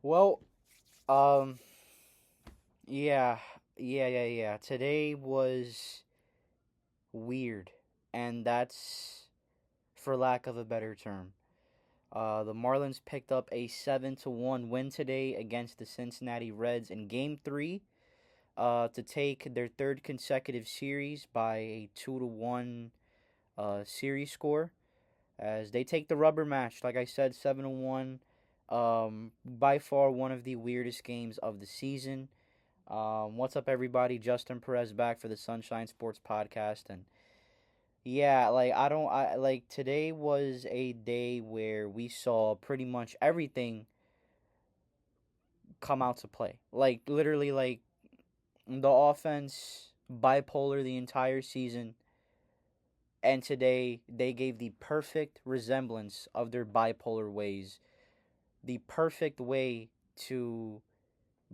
Well, um, yeah, yeah. Today was weird, and that's for lack of a better term. The Marlins picked up a 7-1 win today against the Cincinnati Reds in Game 3 to take their third consecutive series by a 2-1 series score. As they take the rubber match, like I said, 7-1. By far one of the weirdest games of the season. What's up, everybody? Justin Perez back for the Sunshine Sports Podcast, and yeah, like I like today was a day where we saw pretty much everything come out to play. Like literally, like the offense bipolar the entire season, and today they gave the perfect resemblance of their bipolar ways, the perfect way to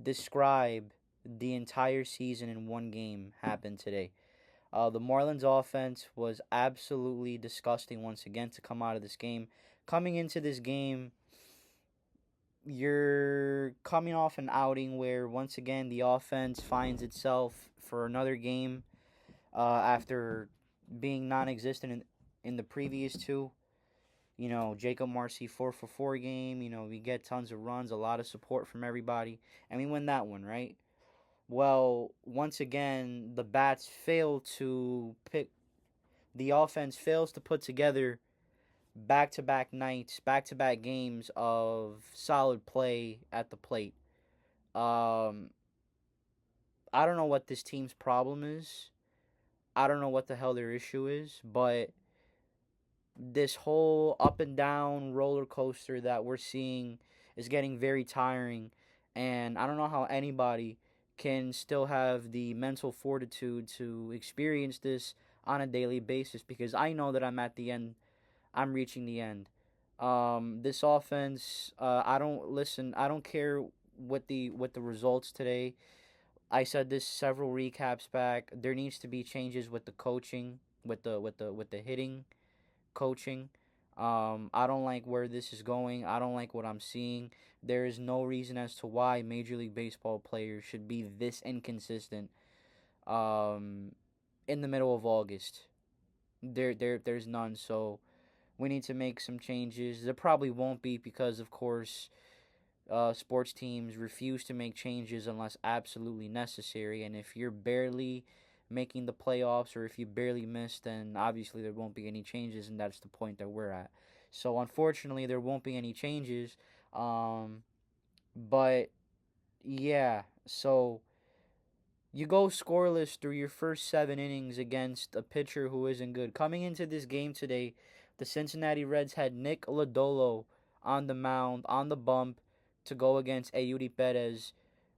describe the entire season in one game happened today. The Marlins offense was absolutely disgusting once again to come out of this game. Coming into this game, you're coming off an outing where once again the offense finds itself for another game after being non-existent in the previous two. You know, Jacob Marcy 4 for 4 game. You know, we get tons of runs, a lot of support from everybody, and we win that one, right? Well, once again, the bats fail to pick. The offense fails to put together back-to-back nights, back-to-back games of solid play at the plate. Um, I don't know what this team's problem is. I don't know what the hell their issue is, but this whole up and down roller coaster that we're seeing is getting very tiring, and I don't know how anybody can still have the mental fortitude to experience this on a daily basis, because I know that I'm at the end. I'm reaching the end. This offense, I don't listen. I don't care what the results today. I said this several recaps back. There needs to be changes with the coaching, with the hitting coaching. I don't like where this is going. I don't like what I'm seeing. There is no reason as to why Major League Baseball players should be this inconsistent. Um, in the middle of August, there's none. So we need to make some changes. There probably won't be because, of course, sports teams refuse to make changes unless absolutely necessary. And if you're barely making the playoffs or if you barely miss, then obviously there won't be any changes, and that's the point that we're at. So unfortunately, there won't be any changes. Um, but yeah, so you go scoreless through your first 7 innings against a pitcher who isn't good. Coming into this game today, the Cincinnati Reds had Nick Lodolo on the mound, on the bump, to go against Eury Perez.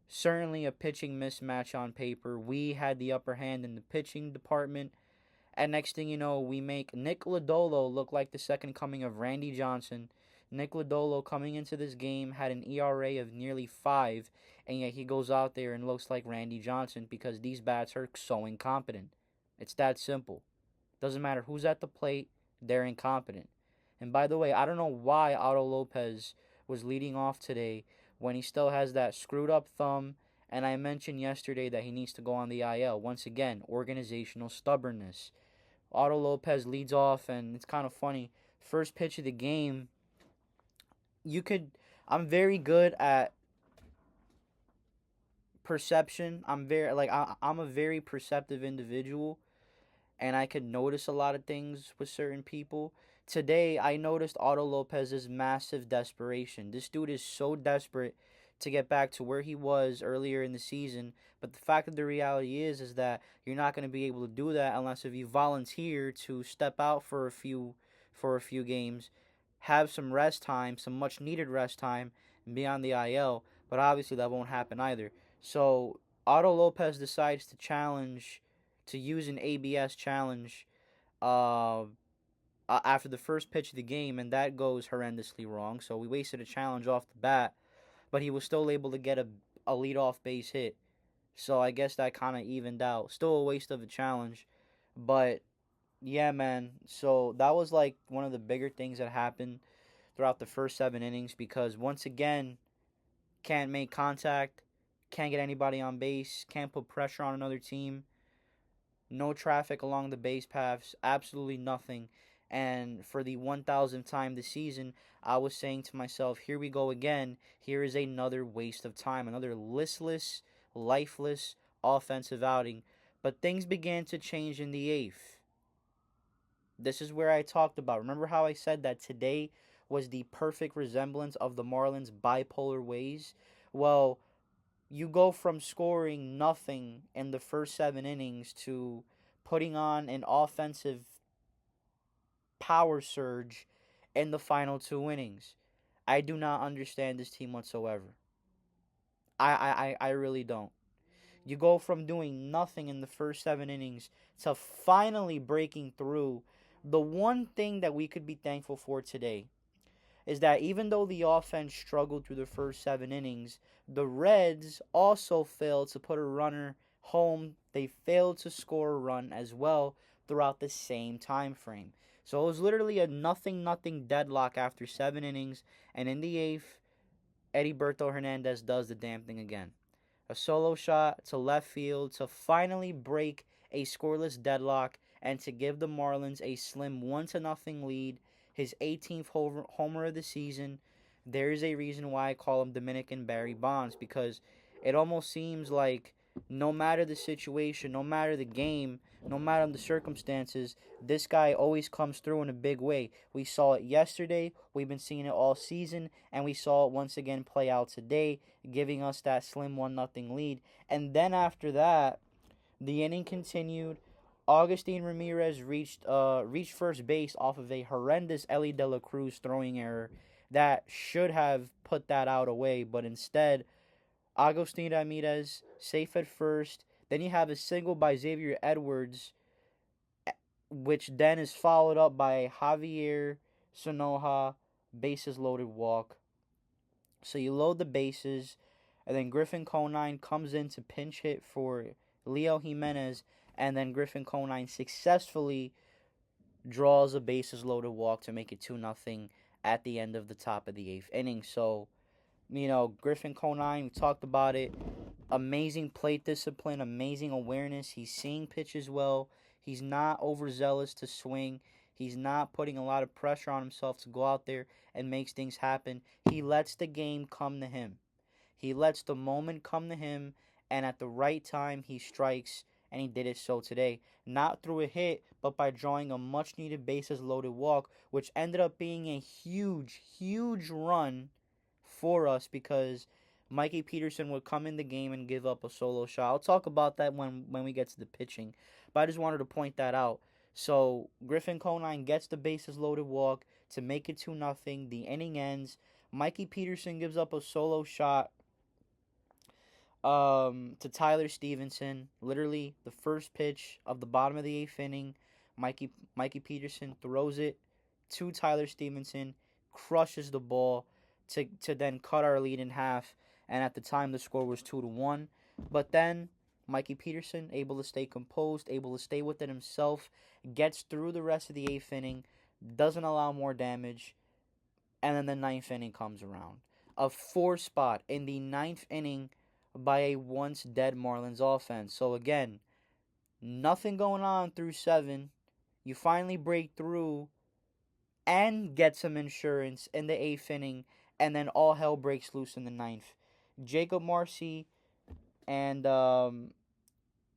Certainly a pitching mismatch on paper. We had the upper hand in the pitching department. And next thing you know, we make Nick Lodolo look like the second coming of Randy Johnson. Nick Lodolo coming into this game had an ERA of nearly 5, and yet he goes out there and looks like Randy Johnson because these bats are so incompetent. It's that simple. Doesn't matter who's at the plate, they're incompetent. And by the way, I don't know why Otto Lopez was leading off today when he still has that screwed up thumb. And I mentioned yesterday that he needs to go on the IL. Once again, organizational stubbornness. Otto Lopez leads off, and it's kind of funny. First pitch of the game, you could. I'm very good at perception. I'm a very perceptive individual, and I could notice a lot of things with certain people. Today, I noticed Otto Lopez's massive desperation. This dude is so desperate to get back to where he was earlier in the season. But the fact of the reality is that you're not going to be able to do that unless if you volunteer to step out for a few games, have some rest time, some much needed rest time, and be on the IL. But obviously that won't happen either. So Otto Lopez decides to use an ABS challenge uh, after the first pitch of the game, and that goes horrendously wrong. So we wasted a challenge off the bat, but he was still able to get a leadoff base hit. So I guess that kind of evened out. Still a waste of a challenge, but yeah, man. So that was like one of the bigger things that happened throughout the first 7 innings because once again, can't make contact, can't get anybody on base, can't put pressure on another team, no traffic along the base paths, absolutely nothing. And for the 1000th time this season, I was saying to myself, here we go again. Here is another waste of time, another listless, lifeless offensive outing. But things began to change in the eighth. This is where I talked about. Remember how I said that today was the perfect resemblance of the Marlins' bipolar ways? Well, you go from scoring nothing in the first 7 innings to putting on an offensive power surge in the final 2 innings. I do not understand this team whatsoever. I really don't. You go from doing nothing in the first 7 innings to finally breaking through. The one thing that we could be thankful for today is that even though the offense struggled through the first 7 innings, the Reds also failed to put a runner home. They failed to score a run as well throughout the same time frame. So it was literally a nothing deadlock after 7 innings, and in the eighth, Heriberto Hernandez does the damn thing again. A solo shot to left field to finally break a scoreless deadlock and to give the Marlins a slim 1-0 lead, his 18th homer of the season. There is a reason why I call him Dominican Barry Bonds, because it almost seems like no matter the situation, no matter the game, no matter the circumstances, this guy always comes through in a big way. We saw it yesterday, we've been seeing it all season, and we saw it once again play out today, giving us that slim 1-0 lead. And then after that, the inning continued. Augustine Ramirez reached first base off of a horrendous Ellie De La Cruz throwing error that should have put that out away, but instead, Agustin Ramirez safe at first. Then you have a single by Xavier Edwards, which then is followed up by Javier Sanoja bases loaded walk. So you load the bases, and then Griffin Conine comes in to pinch hit for Leo Jimenez, and then Griffin Conine successfully draws a bases loaded walk to make it 2-0 at the end of the top of the eighth inning. So, Griffin Conine, we talked about it. Amazing plate discipline, amazing awareness. He's seeing pitches well. He's not overzealous to swing. He's not putting a lot of pressure on himself to go out there and make things happen. He lets the game come to him. He lets the moment come to him, and at the right time, he strikes, and he did it so today. Not through a hit, but by drawing a much-needed bases-loaded walk, which ended up being a huge run for us because Mikey Peterson would come in the game and give up a solo shot. I'll talk about that when we get to the pitching, but I just wanted to point that out. So Griffin Conine gets the bases-loaded walk to make it 2-0. The inning ends. Mikey Peterson gives up a solo shot to Tyler Stevenson. Literally the first pitch of the bottom of the eighth inning. Mikey Peterson throws it to Tyler Stevenson, crushes the ball to then cut our lead in half. And at the time, the score was 2-1. But then Mikey Peterson, able to stay composed, able to stay within himself, gets through the rest of the eighth inning, doesn't allow more damage, and then the ninth inning comes around. A 4 spot in the ninth inning by a once dead Marlins offense. So again, nothing going on through 7. You finally break through and get some insurance in the eighth inning, and then all hell breaks loose in the ninth. Jacob Marcy and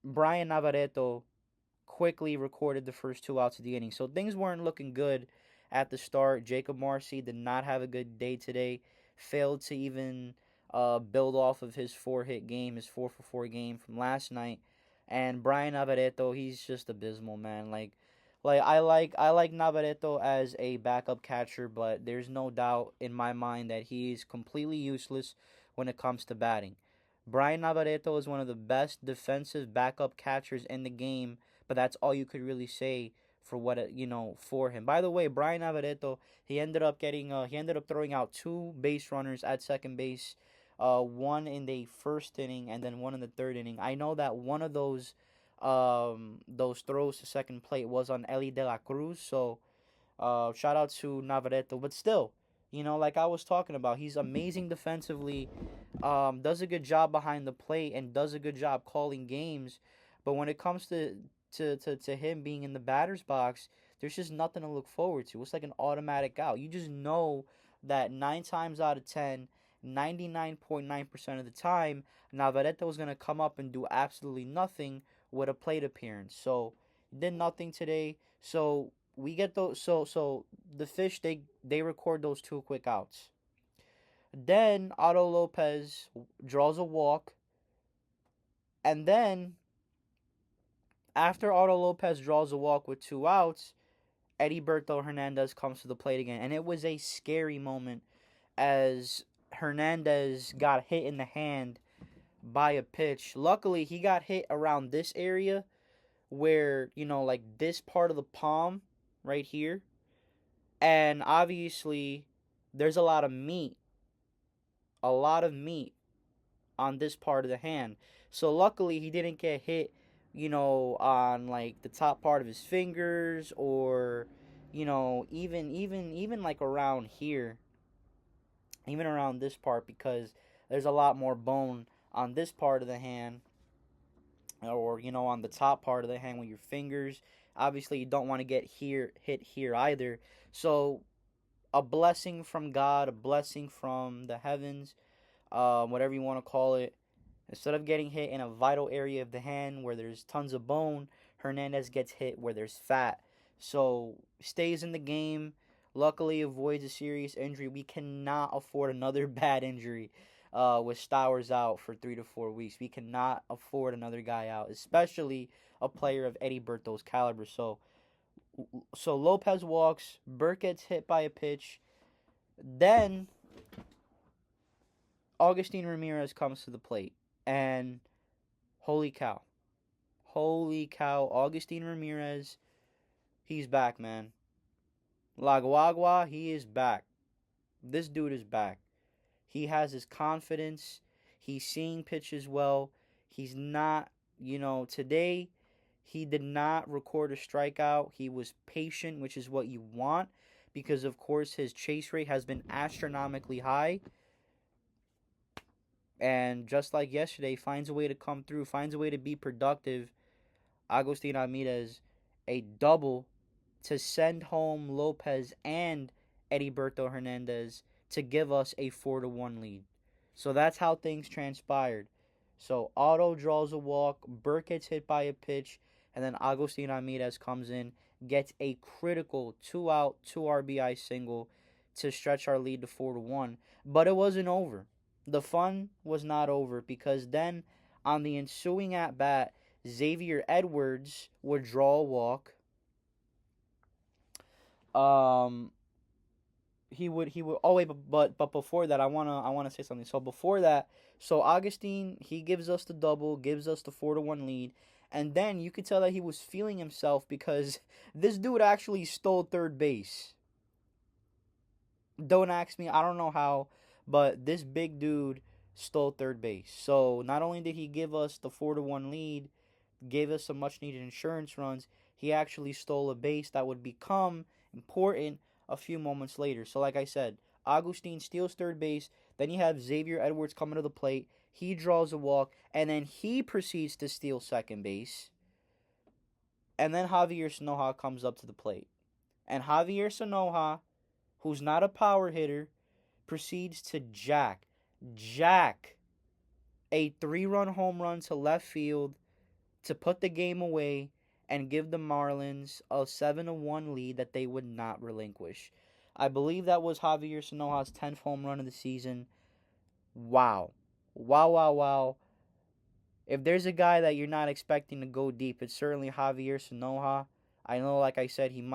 Brian Navarreto quickly recorded the first 2 outs of the inning. So things weren't looking good at the start. Jacob Marcy did not have a good day today. Failed to even build off of his 4-hit game, his 4-for-4 game from last night. And Brian Navarreto, he's just abysmal, man. Like I like Navarreto as a backup catcher, but there's no doubt in my mind that he's completely useless when it comes to batting. Brian Navarreto is one of the best defensive backup catchers in the game, but that's all you could really say for him. By the way, Brian Navarreto, he ended up throwing out 2 base runners at second base, one in the first inning and then one in the third inning. I know that one of those throws to second plate was on Ellie De La Cruz, so shout out to Navarreto, but still, Like I was talking about, he's amazing defensively, does a good job behind the plate, and does a good job calling games. But when it comes to him being in the batter's box, there's just nothing to look forward to. It's like an automatic out. You just know that 9 times out of 10, 99.9% of the time, Navarrete was going to come up and do absolutely nothing with a plate appearance. So, did nothing today. So, we get those. So the Fish, they record those 2 quick outs. Then Otto Lopez draws a walk, and then after Otto Lopez draws a walk with 2 outs, Heriberto Hernandez comes to the plate again, and it was a scary moment as Hernandez got hit in the hand by a pitch. Luckily, he got hit around this area where, like this part of the palm right here. And obviously, there's a lot of meat on this part of the hand. So luckily, he didn't get hit, on like the top part of his fingers, or, even like around here, even around this part, because there's a lot more bone on this part of the hand, or on the top part of the hand with your fingers. Obviously, you don't want to get hit here either. So a blessing from God, a blessing from the heavens, whatever you want to call it. Instead of getting hit in a vital area of the hand where there's tons of bone, Hernandez gets hit where there's fat. So stays in the game. Luckily, avoids a serious injury. We cannot afford another bad injury with Stowers out for 3 to 4 weeks. We cannot afford another guy out, especially a player of Heriberto's caliber. So Lopez walks. Burke gets hit by a pitch. Then Augustine Ramirez comes to the plate. And holy cow. Augustine Ramirez, he's back, man. La Guagua, he is back. This dude is back. He has his confidence. He's seeing pitches well. He's not, today he did not record a strikeout. He was patient, which is what you want, because, of course, his chase rate has been astronomically high. And just like yesterday, finds a way to come through, finds a way to be productive. Agustin Ramirez, a double to send home Lopez and Heriberto Hernandez to give us a 4-1 lead. So that's how things transpired. So Otto draws a walk, Burke gets hit by a pitch, and then Agustin Ramirez comes in, gets a critical 2-out, 2 RBI single to stretch our lead to 4-1. But it wasn't over. The fun was not over, because then on the ensuing at bat, Xavier Edwards would draw a walk. He would. Oh wait, but before that, I wanna say something. So before that, so Augustine, he gives us the double, gives us the 4-1 lead, and then you could tell that he was feeling himself, because this dude actually stole third base. Don't ask me. I don't know how. But this big dude stole third base. So not only did he give us the 4-1 lead, gave us some much needed insurance runs, he actually stole a base that would become important a few moments later. So like I said, Agustin steals third base. Then you have Xavier Edwards coming to the plate. He draws a walk, and then he proceeds to steal second base. And then Javier Sanoja comes up to the plate. And Javier Sanoja, who's not a power hitter, proceeds to jack a 3-run home run to left field to put the game away and give the Marlins a 7-1 lead that they would not relinquish. I believe that was Javier Sanoja's 10th home run of the season. Wow. If there's a guy that you're not expecting to go deep, it's certainly Javier Sanoja. I know, like I said, if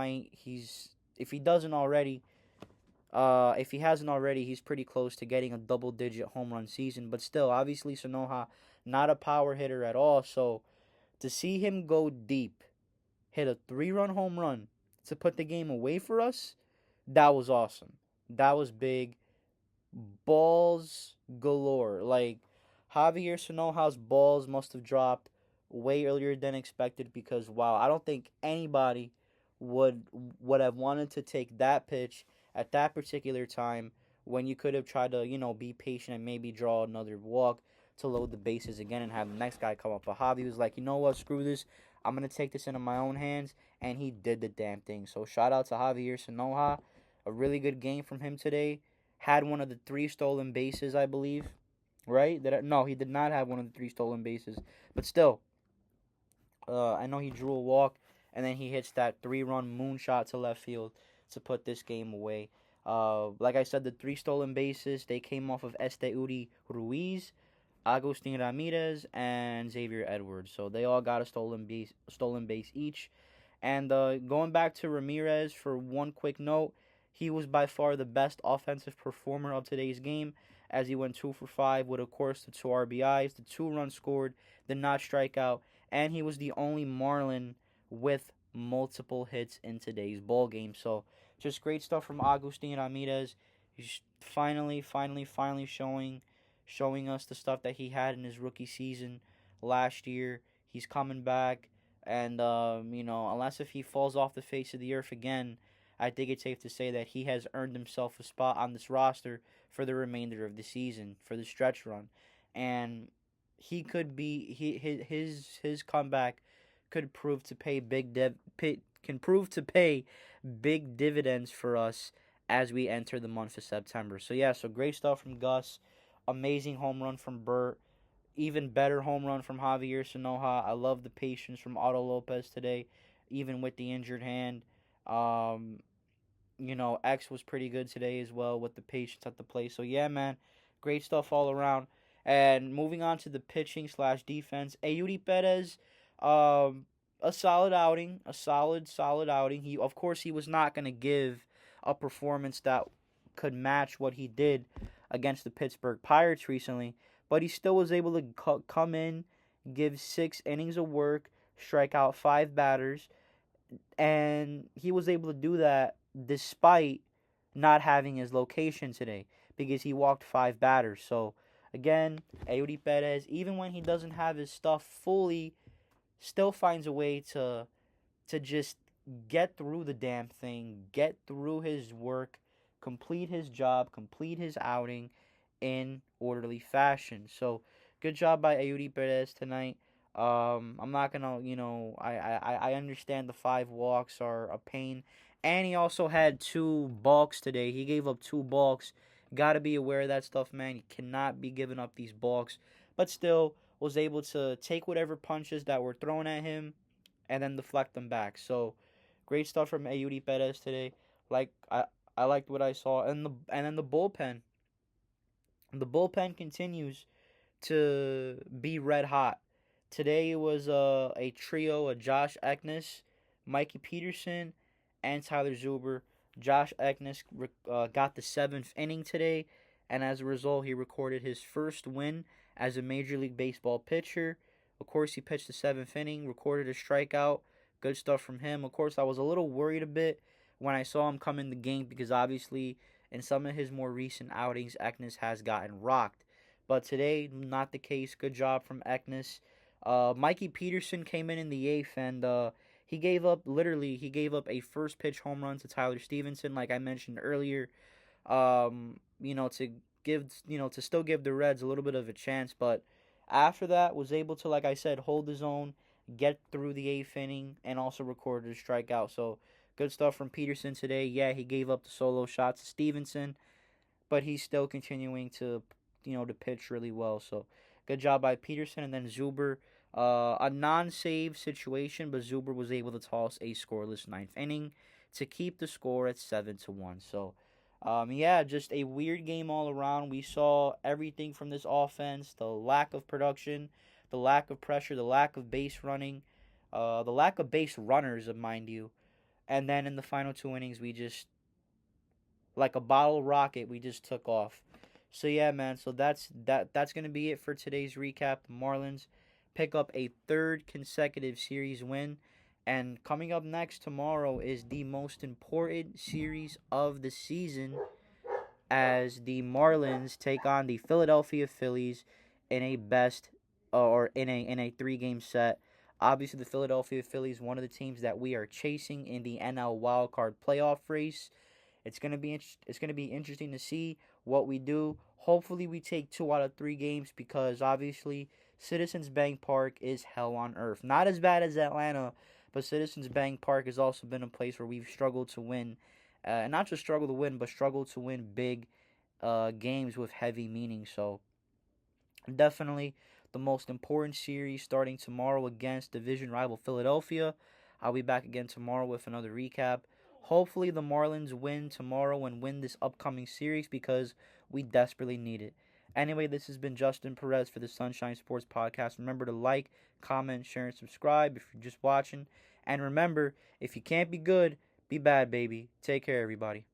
he hasn't already, he's pretty close to getting a double-digit home run season. But still, obviously, Sanoja, not a power hitter at all. So, to see him go deep, hit a 3-run home run to put the game away for us, that was awesome. That was big. Balls galore. Like, Javier Sanoja's balls must have dropped way earlier than expected, because, wow, I don't think anybody would have wanted to take that pitch at that particular time when you could have tried to, be patient and maybe draw another walk to load the bases again and have the next guy come up. But Javi was like, you know what, screw this. I'm going to take this into my own hands. And he did the damn thing. So shout out to Javier Sanoja. A really good game from him today. Had one of the 3 stolen bases, I believe. Right? No, he did not have one of the 3 stolen bases. But still, I know he drew a walk, and then he hits that 3-run moonshot to left field to put this game away. Like I said, the 3 stolen bases, they came off of Eury Ruiz, Agustin Ramirez, and Xavier Edwards. So they all got a stolen base each. And going back to Ramirez for one quick note, he was by far the best offensive performer of today's game, as he went 2 for 5 with, of course, the 2 RBIs, the 2 runs scored, did not strike out, and he was the only Marlin with multiple hits in today's ball game. So just great stuff from Agustin Ramirez. He's finally showing us the stuff that he had in his rookie season last year. He's coming back, and unless if he falls off the face of the earth again, I think it's safe to say that he has earned himself a spot on this roster for the remainder of the season, for the stretch run. And he could be his comeback could prove to pay big dividends for us as we enter the month of September. So yeah, so great stuff from Gus. Amazing home run from Burt. Even better home run from Javier Sanoja. I love the patience from Otto Lopez today, even with the injured hand. X was pretty good today as well with the patience at the plate. So yeah, man, great stuff all around. And moving on to the pitching / defense, Eury Perez, a solid outing, a solid outing. He was not gonna give a performance that could match what he did against the Pittsburgh Pirates recently, but he still was able to come in, give 6 innings of work, strike out 5 batters, and he was able to do that despite not having his location today because he walked 5 batters. So again, Eury Perez, even when he doesn't have his stuff fully, still finds a way to just get through the damn thing, get through his work, complete his job, complete his outing in orderly fashion. So good job by Eury Perez tonight. I'm not gonna, I understand the 5 walks are a pain, and he also had 2 balks today. He gave up 2 balks. Gotta be aware of that stuff, man. You cannot be giving up these balks, but still was able to take whatever punches that were thrown at him and then deflect them back. So great stuff from Eury Perez today. I liked what I saw, and then the bullpen. The bullpen continues to be red hot. Today it was a trio of Josh Eknes, Mikey Peterson, and Tyler Zuber. Josh Eknes got the 7th inning today, and as a result, he recorded his first win as a Major League Baseball pitcher. Of course, he pitched the 7th inning, recorded a strikeout. Good stuff from him. Of course, I was a little worried a bit when I saw him come in the game because obviously in some of his more recent outings, Eknes has gotten rocked. But today, not the case. Good job from Eknes. Mikey Peterson came in the 8th, and he gave up a first pitch home run to Tyler Stevenson, like I mentioned earlier. To still give the Reds a little bit of a chance, but after that was able to, like I said, hold his own, get through the 8th inning, and also recorded a strikeout. So good stuff from Peterson today. Yeah, he gave up the solo shot to Stevenson, but he's still continuing to pitch really well. So good job by Peterson. And then Zuber, a non-save situation, but Zuber was able to toss a scoreless 9th inning to keep the score at 7-1. So just a weird game all around. We saw everything from this offense: the lack of production, the lack of pressure, the lack of base running, the lack of base runners, mind you. And then in the final 2 innings, we just, like a bottle rocket, we just took off. So yeah, man. So that's gonna be it for today's recap. The Marlins pick up a 3rd consecutive series win, and coming up next tomorrow is the most important series of the season, as the Marlins take on the Philadelphia Phillies in a in a 3-game set. Obviously, the Philadelphia Phillies, one of the teams that we are chasing in the NL wildcard playoff race. It's gonna be interesting to see what we do. Hopefully, we take 2 out of 3 games because obviously Citizens Bank Park is hell on earth. Not as bad as Atlanta, but Citizens Bank Park has also been a place where we've struggled to win, and not just struggle to win, but struggle to win big games with heavy meaning. So definitely the most important series starting tomorrow against division rival Philadelphia. I'll be back again tomorrow with another recap. Hopefully, the Marlins win tomorrow and win this upcoming series because we desperately need it. Anyway, this has been Justin Perez for the Sunshine Sports Podcast. Remember to like, comment, share, and subscribe if you're just watching. And remember, if you can't be good, be bad, baby. Take care, everybody.